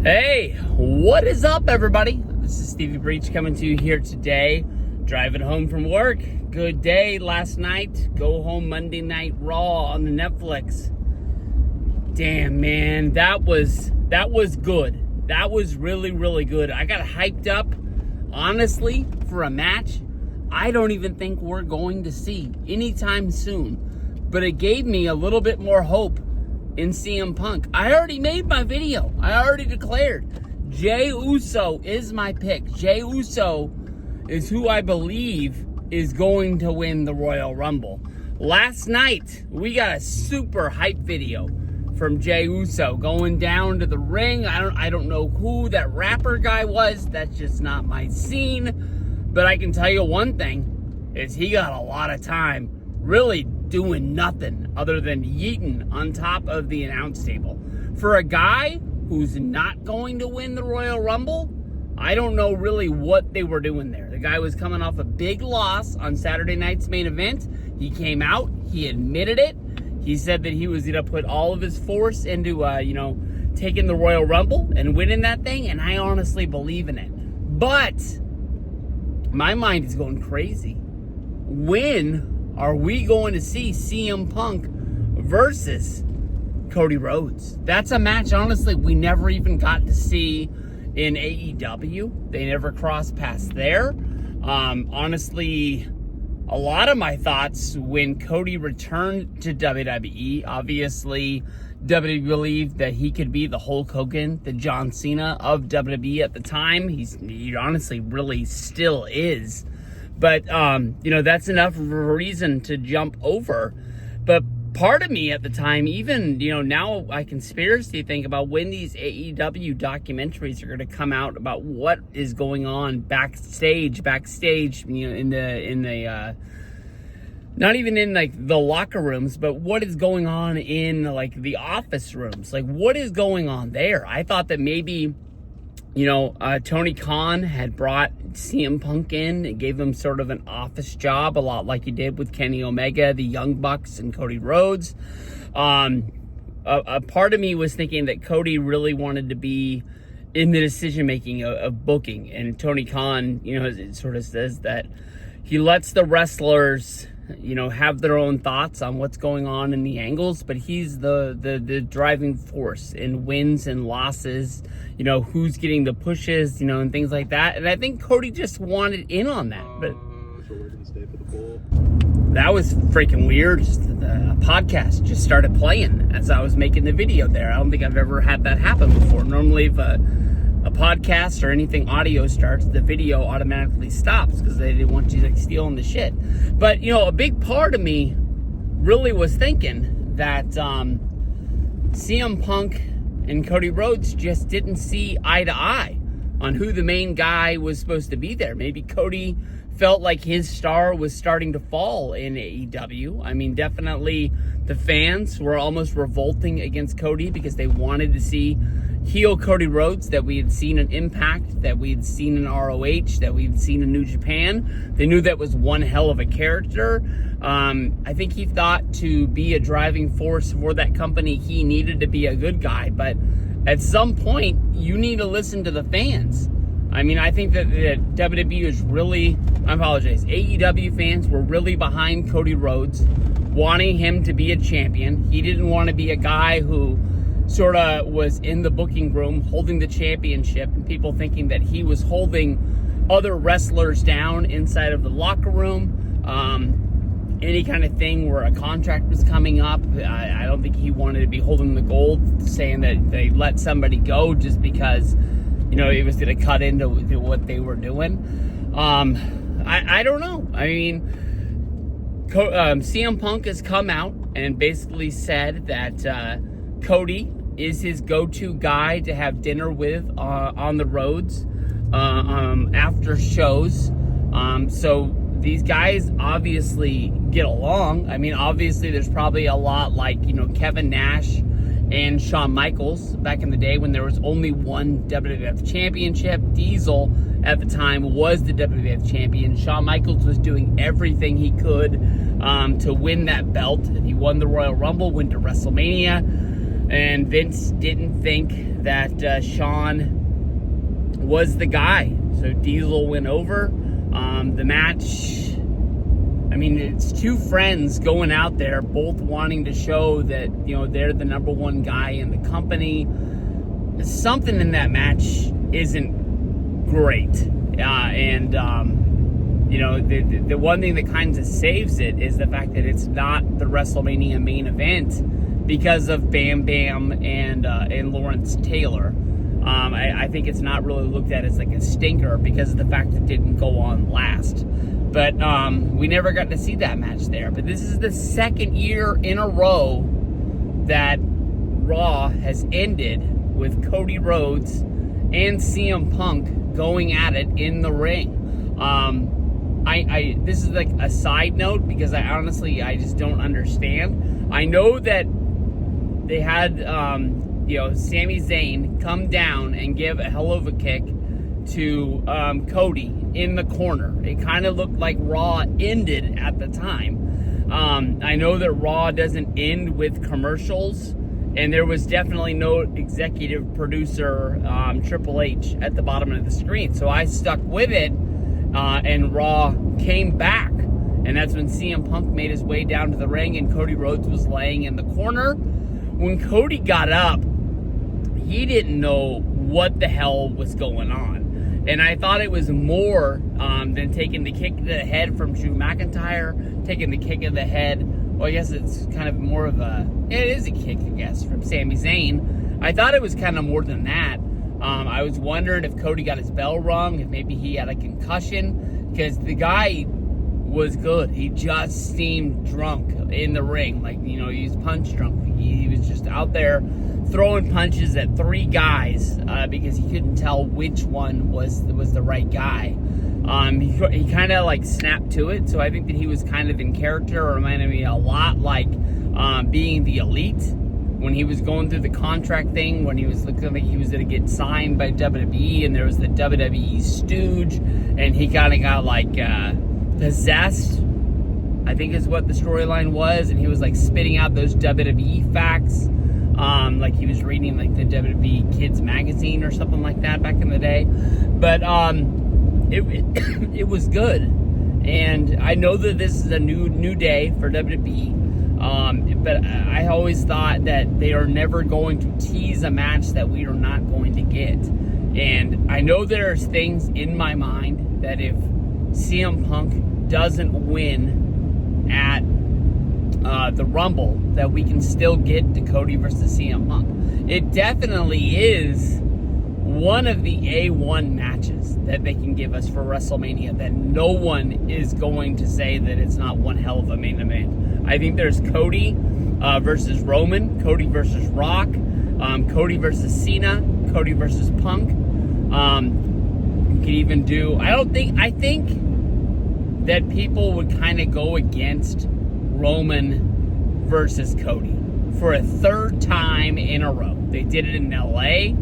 Hey, what is up, everybody? This is Stevie Breach coming to you here today, driving home from work. Good day last night. Go home Monday Night Raw on the Netflix. Damn, man, that was good. That was really, really good. I got hyped up, honestly, for a match I don't even think we're going to see anytime soon. But it gave me a little bit more hope in CM Punk. I already made my video. I already declared Jey Uso is my pick. Jey Uso is who I believe is going to win the Royal Rumble. Last night, we got a super hype video from Jey Uso going down to the ring. I don't know who that rapper guy was. That's just not my scene. But I can tell you one thing, is he got a lot of time really doing nothing other than yeeting on top of the announce table. For a guy who's not going to win the Royal Rumble, I don't know really what they were doing there. The guy was coming off a big loss on Saturday night's main event. He came out, he admitted it. He said that he was going to put all of his force into, taking the Royal Rumble and winning that thing, and I honestly believe in it. But my mind is going crazy. When are we going to see CM Punk versus Cody Rhodes? That's a match, honestly, we never even got to see in AEW. They never crossed paths there. Honestly, a lot of my thoughts when Cody returned to WWE, obviously, WWE believed that he could be the Hulk Hogan, the John Cena of WWE at the time. He honestly really still is. But, that's enough of a reason to jump over. But part of me at the time, even, now I conspiracy think about when these AEW documentaries are going to come out about what is going on backstage, in the not even in like the locker rooms, but what is going on in like the office rooms? Like, what is going on there? I thought that maybe, Tony Khan had brought CM Punk in and gave him sort of an office job, a lot like he did with Kenny Omega, the Young Bucks, and Cody Rhodes. A part of me was thinking that Cody really wanted to be in the decision-making of booking. And Tony Khan, it sort of says that he lets the wrestlers, have their own thoughts on what's going on in the angles, but he's the driving force in wins and losses, who's getting the pushes, and things like that. And I think Cody just wanted in on that. But that was freaking weird. The podcast just started playing as I was making the video there. I don't think I've ever had that happen before. Normally, if a podcast or anything audio starts, the video automatically stops because they didn't want you stealing the shit. But, a big part of me really was thinking that CM Punk and Cody Rhodes just didn't see eye to eye on who the main guy was supposed to be there. Maybe Cody felt like his star was starting to fall in AEW. I mean, definitely the fans were almost revolting against Cody because they wanted to see heel Cody Rhodes that we had seen in Impact, that we had seen in ROH, that we had seen in New Japan. They knew that was one hell of a character. I think he thought to be a driving force for that company, he needed to be a good guy. But at some point, you need to listen to the fans. I mean, I think that WWE was really, AEW fans were really behind Cody Rhodes, wanting him to be a champion. He didn't want to be a guy who sort of was in the booking room holding the championship and people thinking that he was holding other wrestlers down inside of the locker room. Any kind of thing where a contract was coming up, I don't think he wanted to be holding the gold, saying that they let somebody go just because, it was going to cut into what they were doing. I don't know. I mean, CM Punk has come out and basically said that Cody is his go-to guy to have dinner with on the roads after shows. So these guys obviously get along. I mean, obviously there's probably a lot like, Kevin Nash and Shawn Michaels back in the day when there was only one WWF championship. Diesel at the time was the WWF champion. Shawn Michaels was doing everything he could to win that belt. He won the Royal Rumble, went to WrestleMania. And Vince didn't think that Shawn was the guy. So Diesel went over. The match, I mean, it's two friends going out there, both wanting to show that, they're the number one guy in the company. Something in that match isn't great. The one thing that kind of saves it is the fact that it's not the WrestleMania main event because of Bam Bam and Lawrence Taylor. I think it's not really looked at as like a stinker because of the fact that it didn't go on last. But we never got to see that match there. But this is the second year in a row that Raw has ended with Cody Rhodes and CM Punk going at it in the ring. This is like a side note because I just don't understand. I know that they had Sami Zayn come down and give a hell of a kick to Cody in the corner. It kind of looked like Raw ended at the time. I know that Raw doesn't end with commercials, and there was definitely no executive producer, Triple H, at the bottom of the screen. So I stuck with it, and Raw came back. And that's when CM Punk made his way down to the ring, and Cody Rhodes was laying in the corner. When Cody got up, he didn't know what the hell was going on. And I thought it was more than taking the kick to the head from Drew McIntyre, taking the kick of the head. Well, I guess it's kind of more of it is a kick, I guess, from Sami Zayn. I thought it was kind of more than that. I was wondering if Cody got his bell rung, if maybe he had a concussion, because the guy was good. He just seemed drunk in the ring, like, he was punch drunk. He was just out there throwing punches at three guys because he couldn't tell which one was the right guy. He kind of like snapped to it, so I think that he was kind of in character. It reminded me a lot like being the Elite when he was going through the contract thing, when he was looking like he was going to get signed by WWE, and there was the WWE stooge, and he kind of got like possessed, I think is what the storyline was, and he was like spitting out those WWE facts, like he was reading like the WWE Kids magazine or something like that back in the day. But it was good, and I know that this is a new day for WWE. But I always thought that they are never going to tease a match that we are not going to get. And I know there's things in my mind that if CM Punk doesn't win at the Rumble, that we can still get to Cody versus CM Punk. It definitely is one of the A1 matches that they can give us for WrestleMania that no one is going to say that it's not one hell of a main event. I think there's Cody versus Roman, Cody versus Rock, Cody versus Cena, Cody versus Punk. You could even do, I think that people would kind of go against Roman versus Cody for a third time in a row. They did it in LA.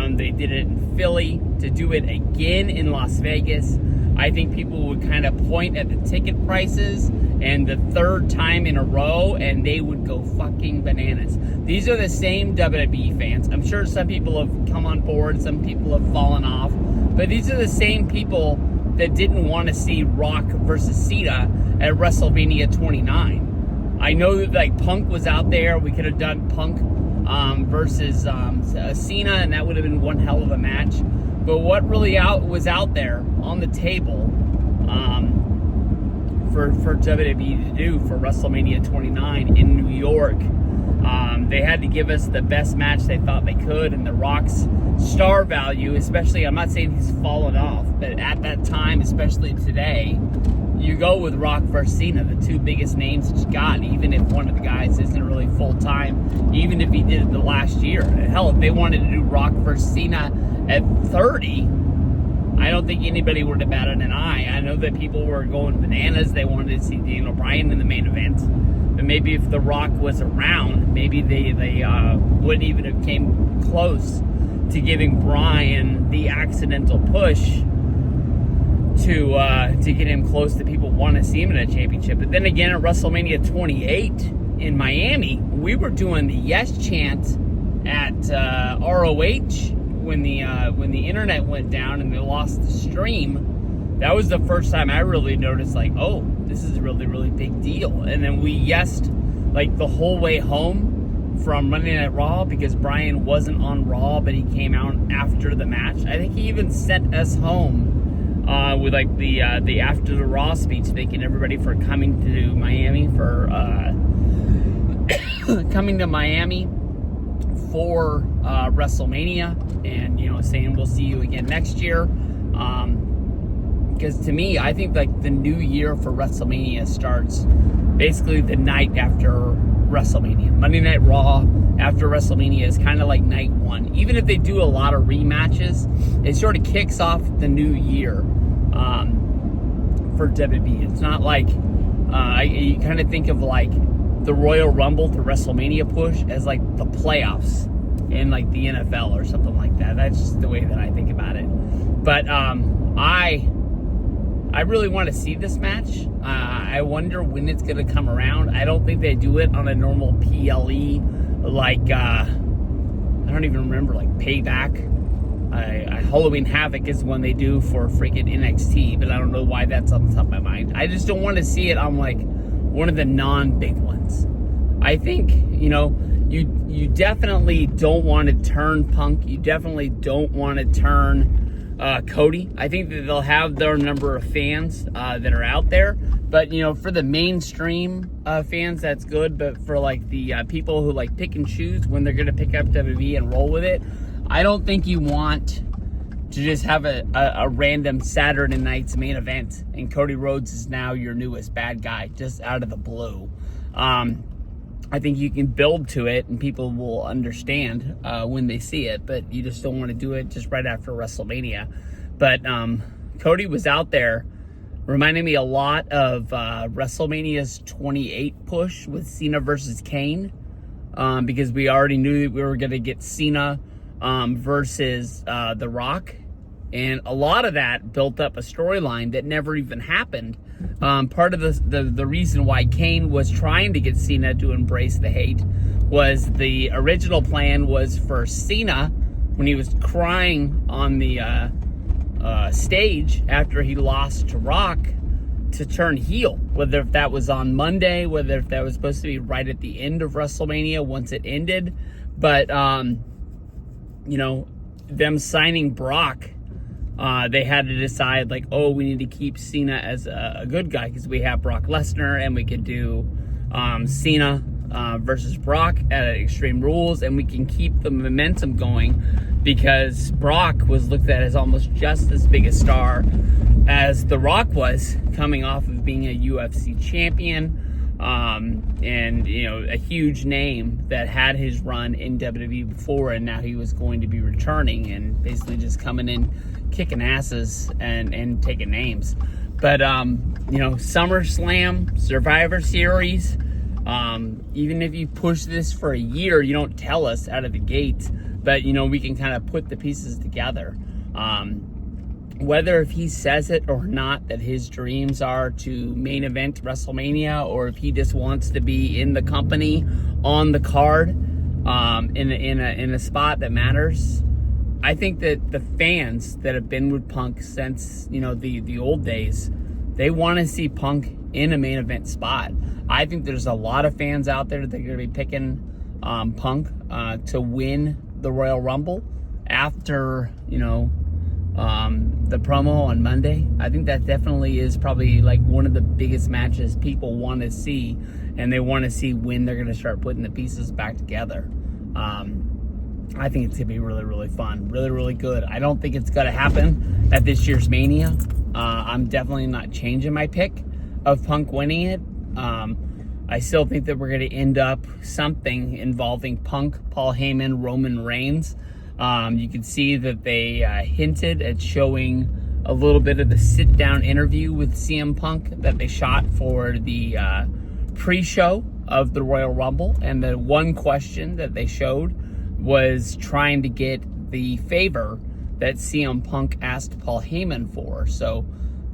They did it in Philly. To do it again in Las Vegas, I think people would kind of point at the ticket prices and the third time in a row, and they would go fucking bananas. These are the same WWE fans. I'm sure some people have come on board, some people have fallen off, but these are the same people that didn't want to see Rock versus Cena at WrestleMania 29. I know that like Punk was out there. We could have done Punk versus Cena, and that would have been one hell of a match. But what really was out there on the table for WWE to do for WrestleMania 29 in New York, they had to give us the best match they thought they could, and The Rock's star value, especially, I'm not saying he's fallen off, but at that time, especially today, you go with Rock versus Cena, the two biggest names that you got, even if one of the guys isn't really full-time, even if he did it the last year. Hell, if they wanted to do Rock versus Cena at 30, I don't think anybody would have batted an eye. I know that people were going bananas. They wanted to see Daniel Bryan in the main event. But maybe if The Rock was around, maybe they wouldn't even have came close to giving Bryan the accidental push to get him close to people want to see him in a championship. But then again, at WrestleMania 28, in Miami, we were doing the yes chant at ROH when the internet went down and they lost the stream. That was the first time I really noticed, like, oh, this is a really, really big deal. And then we yesed like the whole way home from Monday Night Raw because Bryan wasn't on Raw, but he came out after the match. I think he even sent us home with like the after the Raw speech, thanking everybody for coming to Miami for WrestleMania, and saying we'll see you again next year. Because to me, I think like the new year for WrestleMania starts basically the night after WrestleMania. Monday Night Raw after WrestleMania is kind of like night one. Even if they do a lot of rematches, it sort of kicks off the new year for WWE. It's not like you kind of think of like the Royal Rumble to WrestleMania push as like the playoffs in like the NFL or something like that. That's just the way that I think about it. But I really want to see this match. I wonder when it's going to come around. I don't think they do it on a normal PLE, like, I don't even remember, like Payback. Halloween Havoc is one they do for freaking NXT, but I don't know why that's on the top of my mind. I just don't want to see it on, like, one of the non-big ones. I think, you definitely don't want to turn Punk. You definitely don't want to turn Cody. I think that they'll have their number of fans that are out there, but for the mainstream fans, that's good. But for like the people who like pick and choose when they're gonna pick up WWE and roll with it, I don't think you want to just have a random Saturday night's main event and Cody Rhodes is now your newest bad guy just out of the blue. I think you can build to it and people will understand when they see it, but you just don't want to do it just right after WrestleMania. But Cody was out there reminding me a lot of WrestleMania's 28 push with Cena versus Kane, because we already knew that we were going to get Cena versus The Rock. And a lot of that built up a storyline that never even happened. Part of the reason why Kane was trying to get Cena to embrace the hate was the original plan was for Cena, when he was crying on the stage after he lost to Rock, to turn heel. Whether if that was on Monday, whether if that was supposed to be right at the end of WrestleMania once it ended. But, them signing Brock, they had to decide, like, oh, we need to keep Cena as a good guy because we have Brock Lesnar, and we could do Cena versus Brock at Extreme Rules, and we can keep the momentum going because Brock was looked at as almost just as big a star as The Rock was, coming off of being a UFC champion, and a huge name that had his run in WWE before, and now he was going to be returning and basically just coming in kicking asses and taking names. But SummerSlam, Survivor Series, even if you push this for a year, you don't tell us out of the gate, but we can kind of put the pieces together. Whether if he says it or not that his dreams are to main event WrestleMania, or if he just wants to be in the company on the card, in a spot that matters, I think that the fans that have been with Punk since the old days, they want to see Punk in a main event spot. I think there's a lot of fans out there that are going to be picking Punk to win the Royal Rumble after the promo on Monday. I think that definitely is probably like one of the biggest matches people want to see, and they want to see when they're going to start putting the pieces back together. I think it's going to be really, really fun, really, really good. I don't think it's going to happen at this year's Mania. I'm definitely not changing my pick of Punk winning it. I still think that we're going to end up something involving Punk, Paul Heyman, Roman Reigns. You can see that they hinted at showing a little bit of the sit-down interview with CM Punk that they shot for the pre-show of the Royal Rumble. And the one question that they showed was trying to get the favor that CM Punk asked Paul Heyman for. So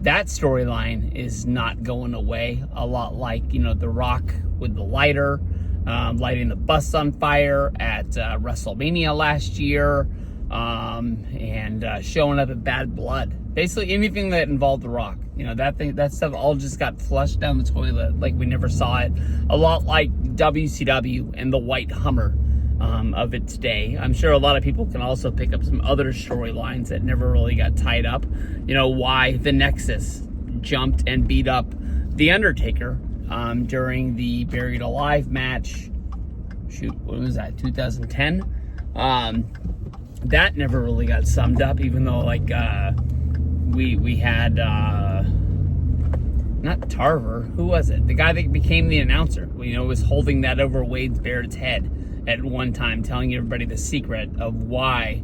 that storyline is not going away. A lot like, The Rock with the lighter. lighting the bus on fire at WrestleMania last year, and showing up at Bad Blood. Basically anything that involved The Rock. You know, that stuff all just got flushed down the toilet like we never saw it. A lot like WCW and the White Hummer of its day. I'm sure a lot of people can also pick up some other storylines that never really got tied up. You know, why the Nexus jumped and beat up The Undertaker during the Buried Alive match. Shoot, what was that, 2010? That never really got summed up, even though, like, we had, not Tarver, who was it? The guy that became the announcer, you know, was holding that over Wade Barrett's head at one time, telling everybody the secret of why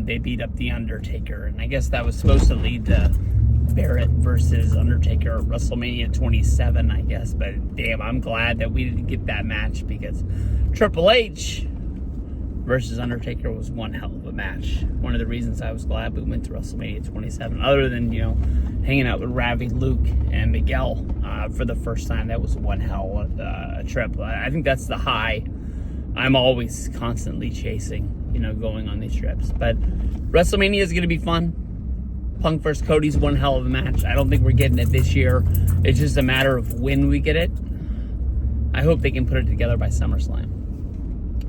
they beat up The Undertaker. And I guess that was supposed to lead to Barrett versus Undertaker at WrestleMania 27, I guess. But damn, I'm glad that we didn't get that match, because Triple H versus Undertaker was one hell of a match. One of the reasons I was glad we went to WrestleMania 27, other than, you know, hanging out with Ravi, Luke, and Miguel for the first time. That was one hell of a trip. I think that's the high I'm always constantly chasing, you know, going on these trips. But WrestleMania is going to be fun. Punk vs. Cody's one hell of a match. I don't think we're getting it this year. It's just a matter of when we get it. I hope they can put it together by SummerSlam.